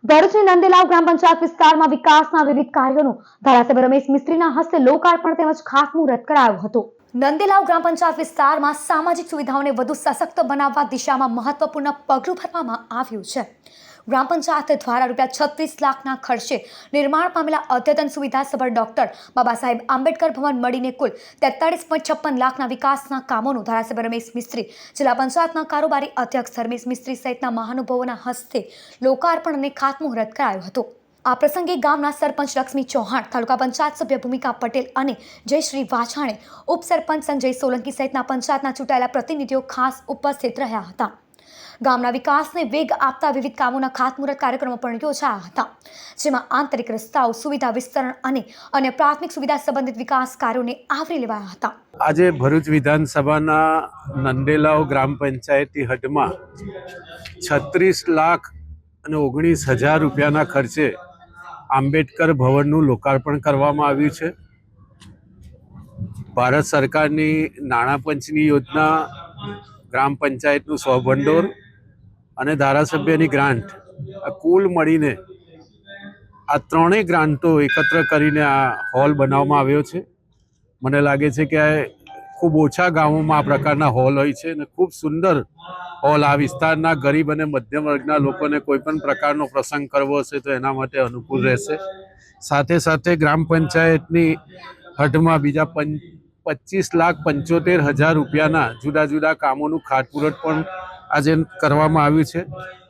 ભરૂચની નંદેલાવ ગ્રામ પંચાયત વિસ્તારમાં વિકાસના વિવિધ કાર્યોનું ધારાસભ્ય રમેશ મિસ્ત્રીના હસ્તે લોકાર્પણ તેમજ ખાતમુહૂર્ત કરાયું હતું। નંદેલાવ ગ્રામ પંચાયત વિસ્તારમાં સામાજિક સુવિધાઓને વધુ સશક્ત બનાવવા દિશામાં મહત્વપૂર્ણ પગલું ભરવામાં આવ્યું છે। ગ્રામ પંચાયત દ્વારા ₹36 લાખના ખર્ચે નિર્માણ પામેલા અદ્યતન સુવિધાસભર ડોક્ટર બાબા સાહેબ આંબેડકર ભવન મળીને કુલ 43.56 લાખના વિકાસના કામોનું ધારાસભ્ય રમેશ મિસ્ત્રી, જિલ્લા પંચાયતના કારોબારી અધ્યક્ષ ધર્મેશ મિસ્ત્રી સહિતના મહાનુભાવોના હસ્તે લોકાર્પણ અને ખાતમુહૂર્ત કરાયું હતું। આ પ્રસંગે ગામના સરપંચ લક્ષ્મી ચૌહાણ, તાલુકા પંચાયત સભ્ય ભૂમિકા પટેલ અને જયશ્રી વાછાણે, ઉપસરપંચ સંજય સોલંકી સહિતના પંચાયતના ચૂંટાયેલા પ્રતિનિધિઓ ખાસ ઉપસ્થિત રહ્યા હતા। ગામના વિકાસને વેગ આપતા વિવિધ કામોના ખાતમુહૂર્ત કાર્યક્રમો પણ યોજાયા હતા, જેમાં આંતરિક રસ્તાઓ, સુવિધા વિસ્તરણ અને અન્ય પ્રાથમિક સુવિધા સંબંધિત વિકાસ કાર્યોને આવરી લેવાયા હતા। આજે ભરૂચ વિધાનસભાના નંદેલાવ ગ્રામ પંચાયતની હદમાં 36 લાખ અને 19,000 રૂપિયાના ખર્ચે આંબેડકર ભવનનું લોકાર્પણ કરવામાં આવ્યું છે। ભારત સરકારની નાણાં પંચની યોજના, ગ્રામ પંચાયતનું સ્વભંડોળ અને ધારાસભ્યની ગ્રાન્ટ, આ કુલ મળીને આ ત્રણેય ગ્રાન્ટો એકત્ર કરીને આ હોલ બનાવવામાં આવ્યો છે। મને લાગે છે કે ખૂબ ઓછા ગામોમાં આ પ્રકારના હોલ હોય છે અને ખૂબ સુંદર હોલ આ વિસ્તારના ગરીબ અને મધ્યમ વર્ગના લોકોને કોઈ પણ પ્રકારનો પ્રસંગ કરવો હશે તો એના માટે અનુકૂળ રહેશે। સાથે સાથે ગ્રામ પંચાયતની હદમાં બીજા 25,75,000 રૂપિયાના જુદા જુદા કામોનું ખાતમુહૂર્ત પણ આજે કરવામાં આવ્યું છે।